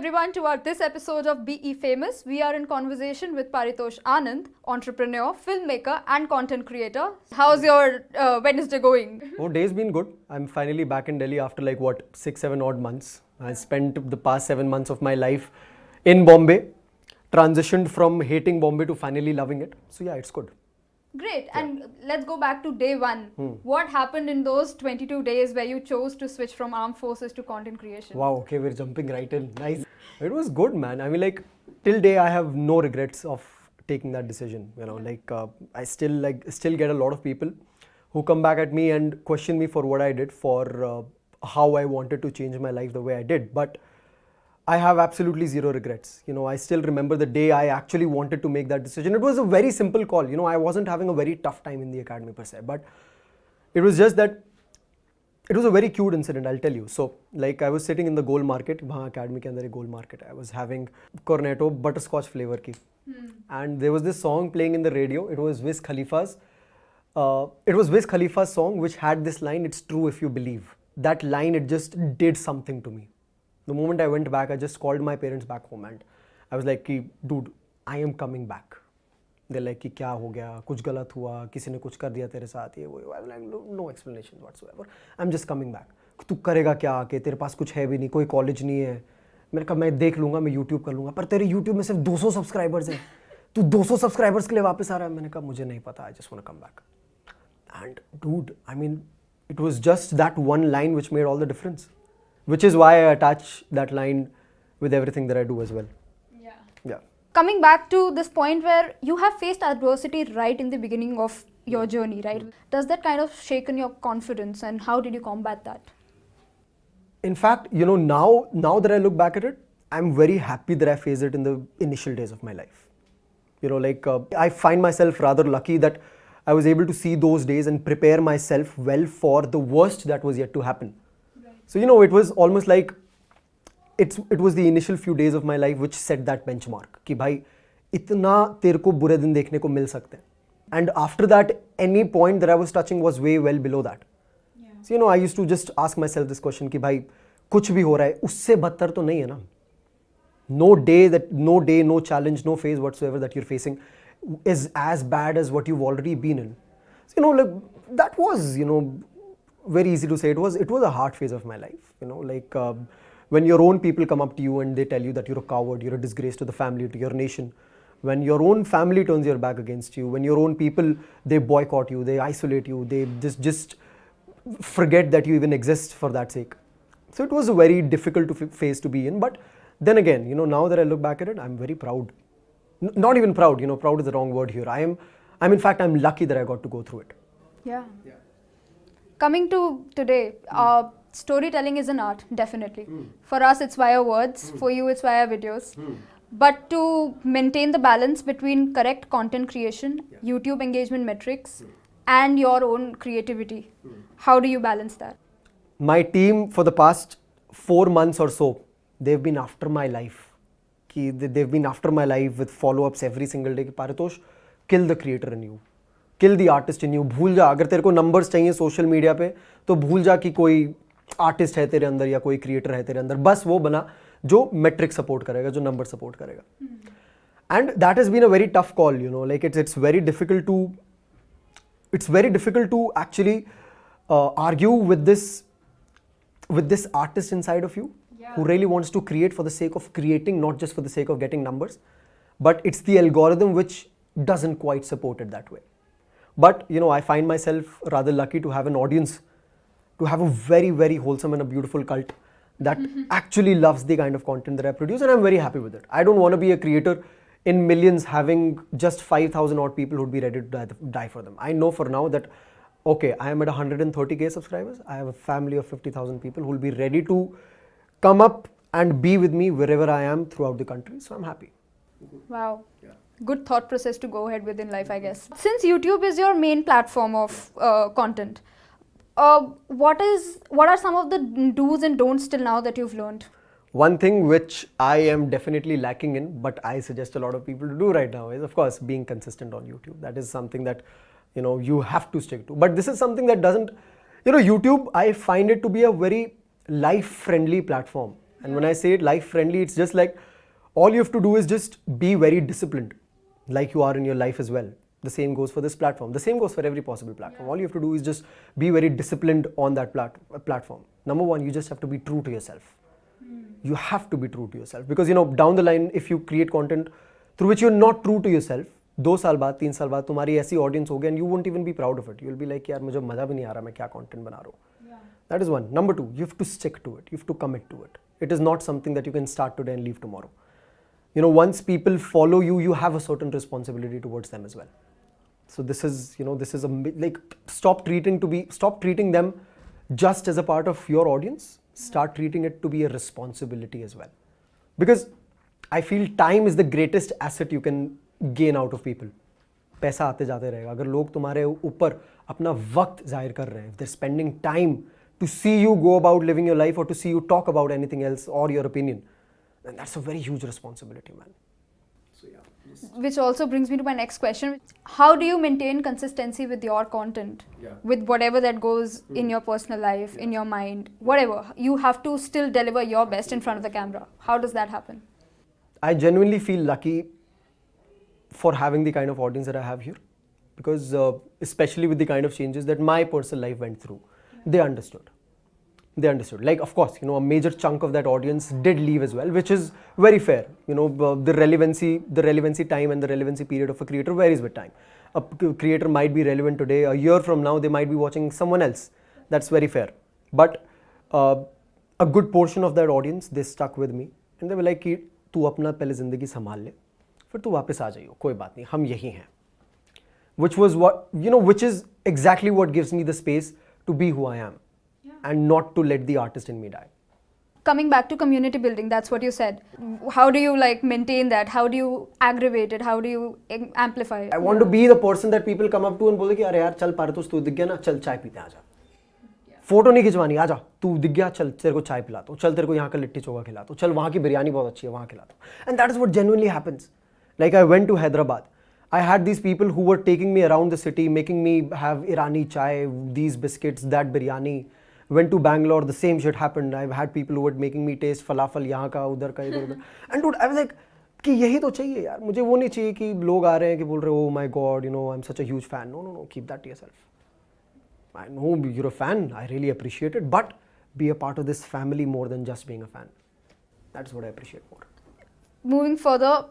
everyone to this episode of Be Famous. We are in conversation with Paritosh Anand, entrepreneur, filmmaker and content creator. How's your Wednesday going? Oh, day's been good. I'm finally back in Delhi after 6-7 odd months. I spent the past 7 months of my life in Bombay, transitioned from hating Bombay to finally loving it. So yeah, it's good. Great. Yeah. And let's go back to day one. What happened in those 22 days where you chose to switch from armed forces to content creation? Wow, okay, we're jumping right in. Nice. It was good, man. I mean, till day I have no regrets of taking that decision. I still get a lot of people who come back at me and question me for what I did, for how I wanted to change my life the way I did. But I have absolutely zero regrets. I still remember the day I actually wanted to make that decision. It was a very simple call. I wasn't having a very tough time in the academy per se, but it was just that it was a very cute incident, I'll tell you. So, I was sitting in the gold market, wahan academy ke andar ek gold market. I was having cornetto butterscotch flavor ki. And there was this song playing in the radio. It was Wiz Khalifa's song, which had this line, "It's true if you believe." That line, it just did something to me. The moment I went back, I just called my parents back home and I was like, dude, I am coming back. They're like, kya ho gaya? Kuch galat hua? Kisi ne kuch kar diya tere saath? Ye wo. I was like, no explanation whatsoever. I'm just coming back. Tu karega kya aake? Tere paas kuch hai bhi nahi, koi college nahi hai. मैंने कहा मैं देख लूँगा, मैं YouTube कर लूँगा, पर तेरे YouTube में सिर्फ 200 सब्सक्राइबर्स हैं, तू 200 सब्सक्राइबर्स के लिए वापस आ रहा है. मैंने कहा मुझे नहीं पता, I just want to come back. And dude, I mean, it was just that one line which made all the difference. Which is why I attach that line with everything that I do as well. Yeah. Coming back to this point where you have faced adversity right in the beginning of your journey, right? Does that kind of shaken your confidence and how did you combat that? In fact, now that I look back at it, I'm very happy that I faced it in the initial days of my life. I find myself rather lucky that I was able to see those days and prepare myself well for the worst that was yet to happen. So, it was almost like it was the initial few days of my life which set that benchmark. Ki bhai, itna tere ko bure din dekhne ko mil sakte hain. And after that, any point that I was touching was way well below that. Yeah. So, I used to just ask myself this question ki bhai, kuch bhi ho raha hai, usse badtar to nahi hai na. No day, no challenge, no phase whatsoever that you're facing is as bad as what you've already been in. So, that was, very easy to say. It was a hard phase of my life. When your own people come up to you and they tell you that you're a coward, you're a disgrace to the family, to your nation. When your own family turns their back against you, when your own people, they boycott you, they isolate you, they just forget that you even exist for that sake. So it was a very difficult phase to be in. But then again, now that I look back at it, I'm very proud. Not even proud, proud is the wrong word here. I'm lucky that I got to go through it. Yeah. Coming to today, storytelling is an art, definitely. For us, it's via words. For you, it's via videos. But to maintain the balance between correct content creation, YouTube engagement metrics, and your own creativity, how do you balance that? My team, for the past 4 months or so, they've been after my life. They've been after my life with follow-ups every single day. Paritosh, kill the creator in you. Kill the artist in you. भूल जा, अगर तेरे को numbers चाहिए social media पे, तो भूल जा कि कोई artist है तेरे अंदर या कोई creator है तेरे अंदर. बस वो बना जो metric support करेगा, जो number support करेगा. And that has been a very tough call, it's very difficult to actually argue with this artist inside of you who really wants to create for the sake of creating, not just for the sake of getting numbers. But it's the algorithm which doesn't quite support it that way. But, I find myself rather lucky to have an audience, to have a very, very wholesome and a beautiful cult that actually loves the kind of content that I produce, and I'm very happy with it. I don't want to be a creator in millions having just 5,000 odd people who'd be ready to die for them. I know for now that, okay, I am at 130k subscribers. I have a family of 50,000 people who'll be ready to come up and be with me wherever I am throughout the country. So I'm happy. Wow. Yeah. Good thought process to go ahead with in life, I guess. Since YouTube is your main platform of content, what are some of the do's and don'ts till now that you've learned? One thing which I am definitely lacking in, but I suggest a lot of people to do right now is, of course, being consistent on YouTube. That is something that, you have to stick to. But this is something that doesn't, YouTube, I find it to be a very life-friendly platform. And when I say it life friendly, it's just like all you have to do is just be very disciplined, like you are in your life as well. The same goes for this platform. The same goes for every possible platform. All you have to do is just be very disciplined on that platform. Number one, you just have to be true to yourself. You have to be true to yourself, because down the line, if you create content through which you're not true to yourself, 2 साल बाद 3 साल बाद तुम्हारी ऐसी audience होगी, and you won't even be proud of it. You'll be like, यार मुझे मजा भी नहीं आ रहा मैं क्या कंटेंट बना रहा हूँ. That is one. Number 2, you have to stick to it. You have to commit to it. It is not something that you can start today and leave tomorrow. Once people follow you, you have a certain responsibility towards them as well. So this is like, stop treating them just as a part of your audience. Start treating it to be a responsibility as well. Because I feel time is the greatest asset you can gain out of people. पैसा आते जाते रहेगा. अगर लोग तुम्हारे ऊपर अपना वक्त जाहिर कर रहे हैं, if they're spending time to see you go about living your life or to see you talk about anything else or your opinion, then that's a very huge responsibility, man. So yeah. Which also brings me to my next question. How do you maintain consistency with your content? With whatever that goes in your personal life, in your mind, whatever. You have to still deliver your best in front of the camera. How does that happen? I genuinely feel lucky for having the kind of audience that I have here, because especially with the kind of changes that my personal life went through, they understood. Like, of course, a major chunk of that audience did leave as well, which is very fair. The relevancy time and the relevancy period of a creator varies with time. A creator might be relevant today. A year from now, they might be watching someone else. That's very fair. But a good portion of that audience, they stuck with me, and they were like, कि तू अपना पहले जिंदगी संभाल ले, फिर तू वापस आ जाइयो, कोई बात नहीं, हम यही हैं. Which is exactly what gives me the space to be who I am, and not to let the artist in me die. Coming back to community building, that's what you said. How do you maintain that? How do you aggravate it? How do you amplify it? I want to be the person that people come up to and बोले कि अरे यार चल पारितोष तू दिख गया ना, चल चाय पीते हैं, आजा. फोटो नहीं खिंचवानी, आजा, तू दिख गया, चल तेरे को चाय पिलाता हूँ, चल तेरे को यहाँ का लिट्टी चोखा खिलाता हूँ, चल वहाँ की बिरयानी बहुत अच्छी है, वहाँ खिलाता हूँ. And that is what genuinely happens. Like, I went to Hyderabad. I had these people who were taking me around the city, making me have Irani chai, these biscuits, that biryani. Went to Bangalore, the same shit happened. I've had people who were making me taste falafel, यहाँ का उधर का इधर उधर. And dude, I was like, कि यही तो चाहिए यार, मुझे वो नहीं चाहिए कि लोग आ रहे हैं कि बोल रहे, oh my god, I'm such a huge fan. No, keep that to yourself. I know you're a fan, I really appreciate it, but be a part of this family more than just being a fan. That's what I appreciate more. Moving further,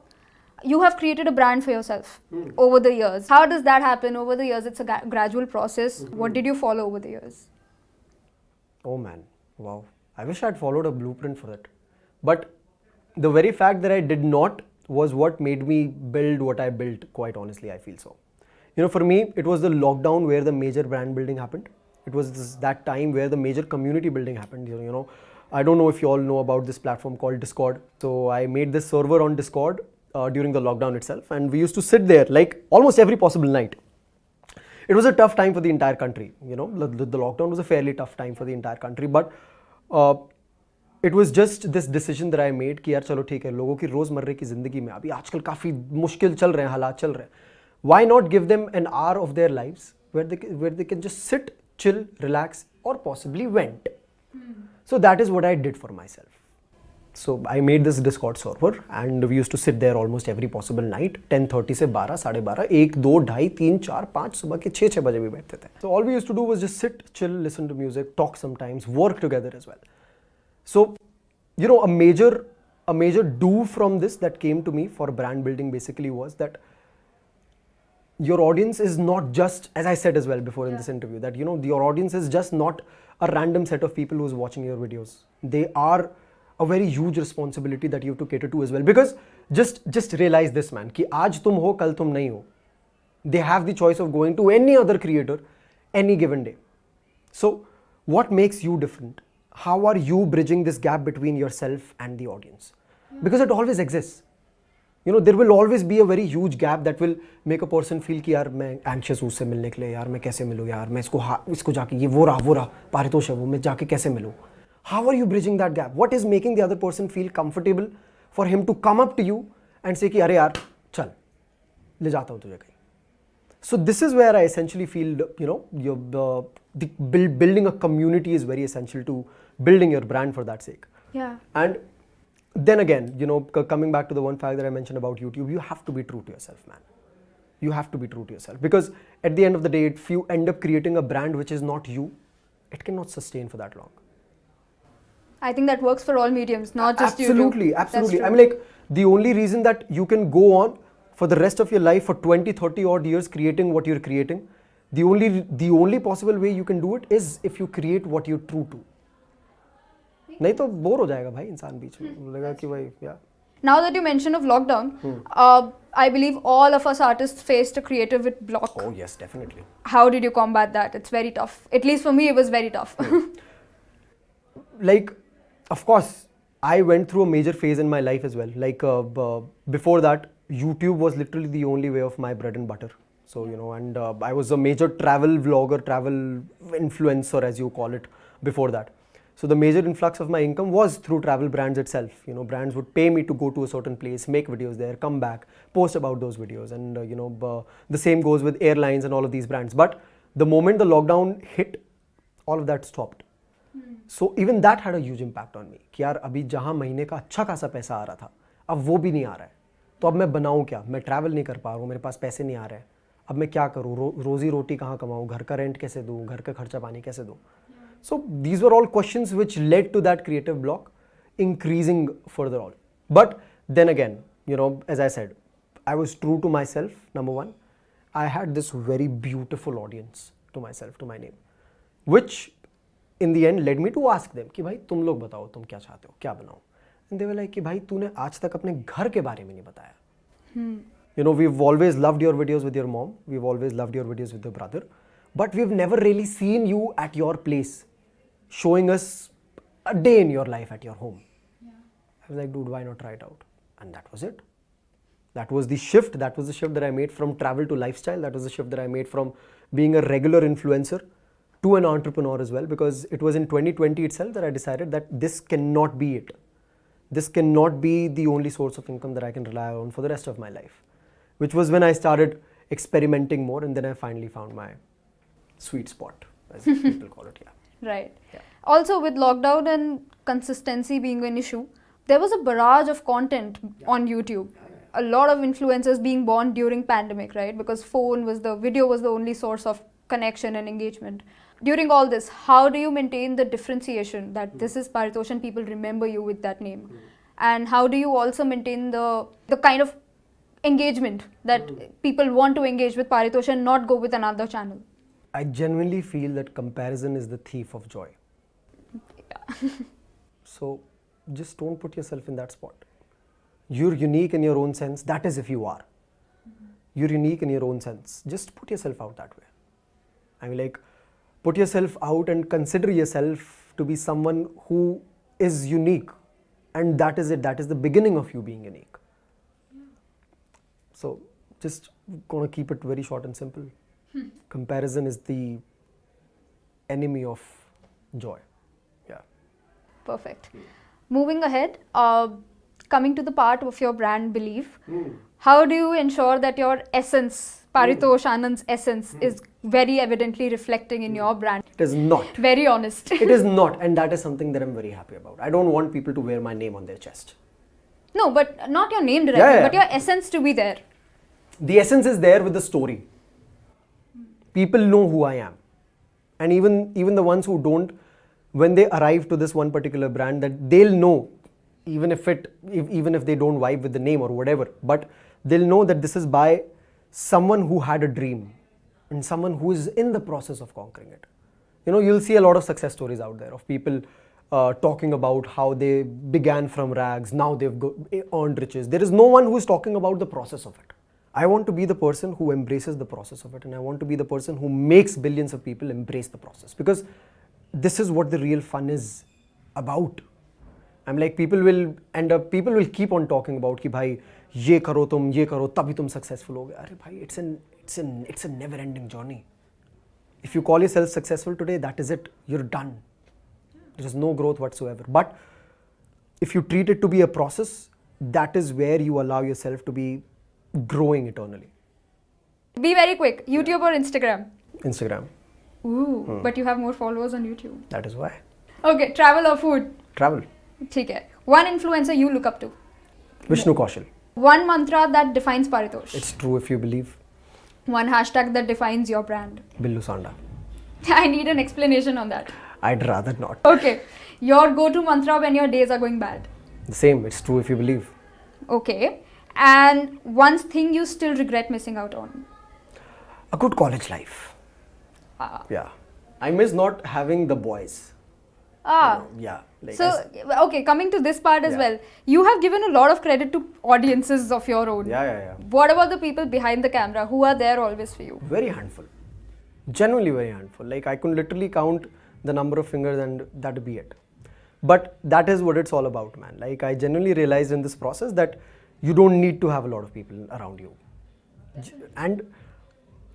you have created a brand for yourself over the years. How does that happen over the years? It's a gradual process. What did you follow over the years? Oh man, wow. I wish I'd followed a blueprint for it. But the very fact that I did not was what made me build what I built, quite honestly, I feel so. For me, it was the lockdown where the major brand building happened. It was that time where the major community building happened. I don't know if you all know about this platform called Discord. So I made this server on Discord during the lockdown itself, and we used to sit there like almost every possible night. It was a tough time for the entire country. The lockdown was a fairly tough time for the entire country, but it was just this decision that I made कि यार चलो ठीक है, लोगों की रोजमर्रे की जिंदगी में अभी आजकल काफी मुश्किल चल रहे हैं, हालात चल रहे हैं. Why not give them an hour of their lives where they can just sit, chill, relax, or possibly vent? So that is what I did for myself. So I made this Discord server, and we used to sit there almost every possible night, 10:30 से 12, 12:30, 1, 2, 2:30, 3, 4, 5, सुबह के 6 बजे भी बैठते थे. So all we used to do was just sit, chill, listen to music, talk sometimes, work together as well. So, a major do from this that came to me for brand building basically was that your audience is not just, as I said as well before in this interview, that your audience is just not a random set of people who's watching your videos. They are a very huge responsibility that you have to cater to as well. Because just realize this, man, कि आज तुम हो, कल तुम नहीं हो. They have the choice of going to any other creator any given day. So what makes you different? How are you bridging this gap between yourself and the audience? Because it always exists. There will always be a very huge gap that will make a person feel कि यार मैं anxious हूँ उससे मिलने के लिए, यार मैं कैसे मिलूँ, यार मैं इसको जाके ये वो रहा पारितोष है वो, मैं जाके कैसे मिलूँ. How are you bridging that gap? What is making the other person feel comfortable for him to come up to you and say कि अरे यार चल ले जाता हूँ तुझे कहीं. So this is where I essentially feel building a community is very essential to building your brand for that sake. Yeah. And then again, you know, coming back to the one fact that I mentioned about YouTube, you have to be true to yourself, man. You have to be true to yourself, because at the end of the day, if you end up creating a brand which is not you, it cannot sustain for that long. I think that works for all mediums, not just Absolutely, YouTube. absolutely. That's I true. mean, like, the only reason that you can go on for the rest of your life for 20, 30 odd years creating what you're creating, the only possible way you can do it is if you create what you're true to. नहीं तो bore हो जाएगा भाई इंसान बीच में, लगेगा कि भाई yeah. Now that you mention of lockdown, I believe all of us artists faced a creative block. Oh yes, definitely. How did you combat that? It's very tough. At least for me, it was very tough. Like, of course, I went through a major phase in my life as well. Like, before that, YouTube was literally the only way of my bread and butter. So, you know, and I was a major travel vlogger, travel influencer, as you call it, before that. So the major influx of my income was through travel brands itself. You know, brands would pay me to go to a certain place, make videos there, come back, post about those videos. And, you know, the same goes with airlines and all of these brands. But the moment the lockdown hit, all of that stopped. So even that had a huge impact on me. कि यार अभी जहाँ महीने का अच्छा खासा पैसा आ रहा था, अब वो भी नहीं आ रहा है. तो अब मैं बनाऊँ क्या? मैं ट्रैवल नहीं कर पा रहा हूँ, मेरे पास पैसे नहीं आ रहे हैं. अब मैं क्या करूँ? रोजी रोटी कहाँ कमाऊँ? घर का रेंट कैसे दूँ? घर का खर्चा पानी कैसे दूँ? So these were all questions which led to that creative block increasing further on. But then again, you know, as I said, I was true to myself, number one. I had this very beautiful audience to myself, to my name, which in the end led me to ask them कि भाई तुम लोग बताओ तुम क्या चाहते हो, क्या बनाओ? And they were like कि भाई तूने आज तक अपने घर के बारे में नहीं बताया. You know, we've always loved your videos with your mom. We've always loved your videos with your brother. But we've never really seen you at your place, showing us a day in your life at your home. Yeah. I was like, dude, why not try it out? And that was it. That was the shift. That was the shift that I made from travel to lifestyle. That was the shift that I made from being a regular influencer to an entrepreneur as well, because it was in 2020 itself that I decided that this cannot be it. This cannot be the only source of income that I can rely on for the rest of my life, which was when I started experimenting more, and then I finally found my sweet spot, as people call it. Yeah. Right. Yeah. Also, with lockdown and consistency being an issue, there was a barrage of content on YouTube. A lot of influencers being born during pandemic, right? Because video was the only source of connection and engagement. During all this, how do you maintain the differentiation that this is Paritosh and people remember you with that name? And how do you also maintain the kind of engagement that people want to engage with Paritosh and not go with another channel? I genuinely feel that comparison is the thief of joy. Yeah. So just don't put yourself in that spot. You're unique in your own sense. That is if you are. You're unique in your own sense. Just put yourself out that way. I mean, like, put yourself out and consider yourself to be someone who is unique. And that is it. That is the beginning of you being unique. So just gonna keep it very short and simple. Comparison is the enemy of joy. Yeah. Perfect. Moving ahead, coming to the part of your brand belief, how do you ensure that your essence, Paritosh Anand's essence, is very evidently reflecting in your brand? It is not. Very honest. It is not, and that is something that I'm very happy about. I don't want people to wear my name on their chest. No, but not your name directly, but your essence to be there. The essence is there with the story. People know who I am. And even the ones who don't, when they arrive to this one particular brand, that they'll know, even if they don't vibe with the name or whatever, but they'll know that this is by someone who had a dream and someone who is in the process of conquering it. You know, you'll see a lot of success stories out there of people talking about how they began from rags, now they've earned riches. There is no one who's talking about the process of it. I want to be the person who embraces the process of it, and I want to be the person who makes billions of people embrace the process, because this is what the real fun is about. I'm like, people will keep on talking about कि भाई ये करो तभी तुम successful होगे. अरे भाई, it's a never ending journey. If you call yourself successful today, that is it. You're done. There is no growth whatsoever. But if you treat it to be a process, that is where you allow yourself to be growing eternally. Be very quick. YouTube or Instagram? Instagram. Ooh, but you have more followers on YouTube. That is why. Okay, travel or food? Travel. ठीक है. One influencer you look up to. Vishnu Kaushal. One mantra that defines Paritosh. It's true if you believe. One hashtag that defines your brand. Billu Sanda. I need an explanation on that. I'd rather not. Okay. Your go-to mantra when your days are going bad. The same. It's true if you believe. Okay. And one thing you still regret missing out on. A good college life. Yeah. I miss not having the boys. Yeah. Like So, okay, coming to this part as Yeah. well, you have given a lot of credit to audiences of your own. Yeah. What about the people behind the camera who are there always for you? Very handful. Genuinely very handful. Like I could literally count the number of fingers and that'd be it. But that is what it's all about, man. Like I genuinely realized in this process that you don't need to have a lot of people around you. And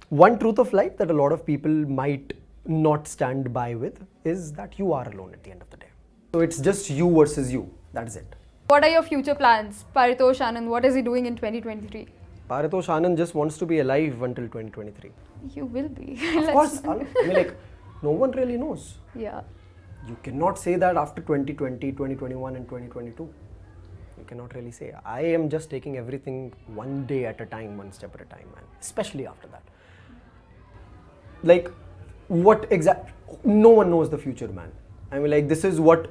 one truth of life that a lot of people might not stand by with is that you are alone at the end of the day. So it's just you versus you. That's it. What are your future plans? Paritosh Anand, what is he doing in 2023? Paritosh Anand just wants to be alive until 2023. You will be. Of course. I mean, like, no one really knows. Yeah. You cannot say that after 2020, 2021 and 2022. You cannot really say. I am just taking everything one day at a time, one step at a time, man. Especially after that. Like, no one knows the future, man. I mean, like, this is what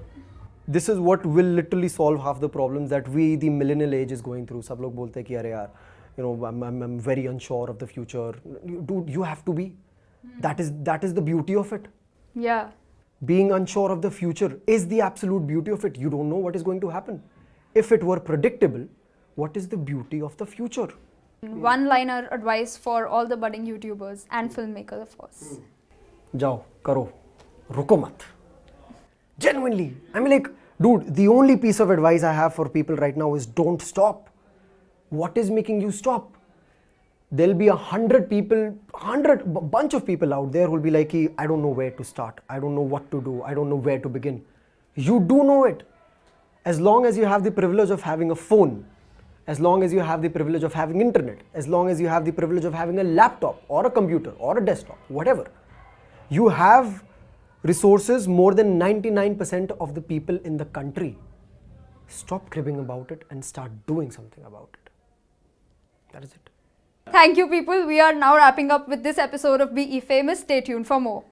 will literally solve half the problems that we, the millennial age, is going through. Sab log bolte ki, "Arey yaar, you know, I'm very unsure of the future." Dude, you have to be. That is the beauty of it. Yeah. Being unsure of the future is the absolute beauty of it. You don't know what is going to happen. If it were predictable, what is the beauty of the future? One-liner advice for all the budding YouTubers and filmmakers, of course. Jao, karo, ruko mat. Genuinely. I mean, like, dude, the only piece of advice I have for people right now is don't stop. What is making you stop? There'll be 100 people, bunch of people out there who will be like, I don't know where to start. I don't know what to do. I don't know where to begin. You do know it. As long as you have the privilege of having a phone, as long as you have the privilege of having internet, as long as you have the privilege of having a laptop or a computer or a desktop, whatever, you have resources more than 99% of the people in the country. Stop cribbing about it and start doing something about it. That is it. Thank you, people. We are now wrapping up with this episode of Be Famous. Stay tuned for more.